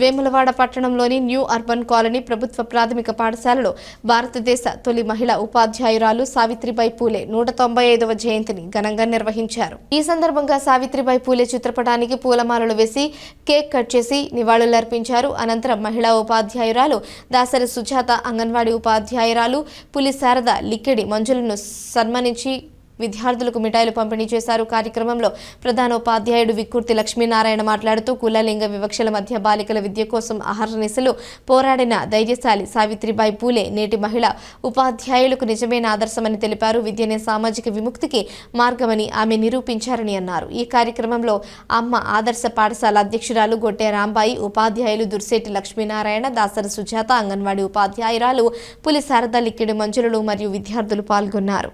వేములవాడ పట్టణంలోని new urban colony ప్రభుత్వ ప్రాథమిక పాఠశాలలో భారతదేశ తొలి మహిళా ఉపాధ్యాయురాలు సావిత్రిబాయి పూలే 195వ జయంతిని ఘనంగా నిర్వహించారు. ఈ సందర్భంగా సావిత్రిబాయి పూలే చిత్రపటానికి పూలమాలలు వేసి కేక్ కట్ చేసి నివాళులర్పించారు. అనంతరం మహిళా ఉపాధ్యాయురాలు దాసరి సుజాత, అంగన్వాడీ ఉపాధ్యాయురాలు పులి శారద, లిక్కిడి మంజులను సన్మానించి విద్యార్థులకు మిఠాయిలు పంపిణీ చేశారు. కార్యక్రమంలో ప్రధాన ఉపాధ్యాయుడు విక్కుర్తి లక్ష్మీనారాయణ మాట్లాడుతూ కులలింగ వివక్షల మధ్య బాలికల విద్య కోసం అహర్నిశలు పోరాడిన ధైర్యశాలి సావిత్రిబాయి పూలే నేటి మహిళా ఉపాధ్యాయులకు నిజమైన ఆదర్శమని తెలిపారు. విద్యనే సామాజిక విముక్తికి మార్గమని ఆమె నిరూపించారని అన్నారు. ఈ కార్యక్రమంలో అమ్మ ఆదర్శ పాఠశాల అధ్యక్షురాలు గొట్టె రాంబాయి, ఉపాధ్యాయులు దుర్సేటి లక్ష్మీనారాయణ, దాసరి సుజాత, అంగన్వాడీ ఉపాధ్యాయురాలు పులి శారద, లిక్కిడి మంజులు మరియు విద్యార్థులు పాల్గొన్నారు.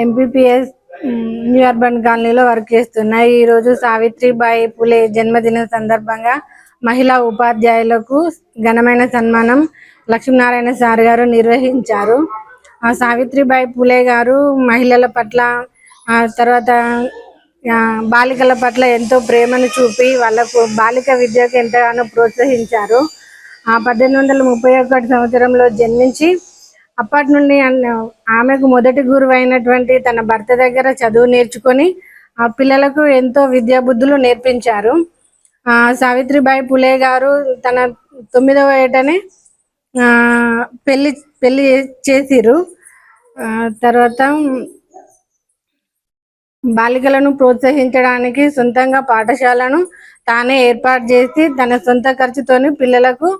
ఎంపీపీఎస్ న్యూ అర్బన్ కాలనీలో వర్క్ చేస్తున్నాయి. ఈరోజు సావిత్రిబాయి పూలే జన్మదిన సందర్భంగా మహిళా ఉపాధ్యాయులకు ఘనమైన సన్మానం లక్ష్మీనారాయణ సార్ గారు నిర్వహించారు. సావిత్రిబాయి పూలే గారు మహిళల పట్ల తర్వాత బాలికల పట్ల ఎంతో ప్రేమను చూపి వాళ్ళకు బాలిక విద్యకు ఎంతగానో ప్రోత్సహించారు. 1831 సంవత్సరంలో జన్మించి అప్పటి నుండి ఆమెకు మొదటి గురువు అయినటువంటి తన భర్త దగ్గర చదువు నేర్చుకొని ఆ పిల్లలకు ఎంతో విద్యా బుద్ధులు నేర్పించారు. సావిత్రిబాయి పూలే గారు తన 9వ ఏటనే పెళ్లి చేసిరు. తర్వాత బాలికలను ప్రోత్సహించడానికి సొంతంగా పాఠశాలను తానే ఏర్పాటు చేసి తన సొంత ఖర్చుతోని పిల్లలకు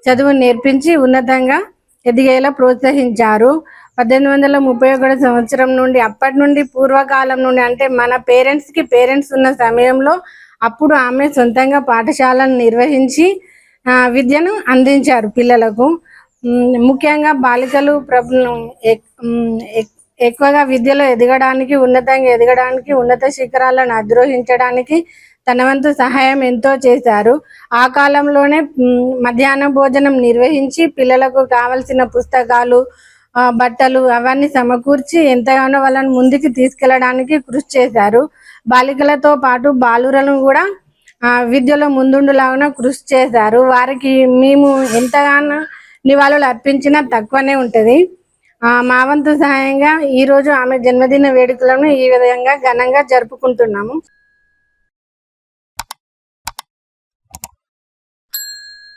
చదువు నేర్పించి ఉన్నతంగా ఎదిగేలా ప్రోత్సహించారు. 1831 సంవత్సరం నుండి అప్పటి నుండి పూర్వకాలం నుండి అంటే మన పేరెంట్స్ ఉన్న సమయంలో అప్పుడు ఆమె సొంతంగా పాఠశాలను నిర్వహించి విద్యను అందించారు పిల్లలకు. ముఖ్యంగా బాలికలు ఎక్కువగా విద్యలో ఎదగడానికి, ఉన్నతంగా ఎదగడానికి, ఉన్నత శిఖరాలను అధిరోహించడానికి తన వంతు సహాయం ఎంతో చేశారు. ఆ కాలంలోనే మధ్యాహ్న భోజనం నిర్వహించి పిల్లలకు కావలసిన పుస్తకాలు, బట్టలు అవన్నీ సమకూర్చి ఎంతగానో వాళ్ళని ముందుకు తీసుకెళ్లడానికి కృషి చేశారు. బాలికలతో పాటు బాలురలను కూడా విద్యలో ముందుండులాగా కృషి చేశారు. వారికి మేము ఎంతగానో నివాళులు అర్పించినా తక్కువనే ఉంటుంది. మా వంతు సహాయంగా ఈరోజు ఆమె జన్మదిన వేడుకలను ఈ విధంగా ఘనంగా జరుపుకుంటున్నాము.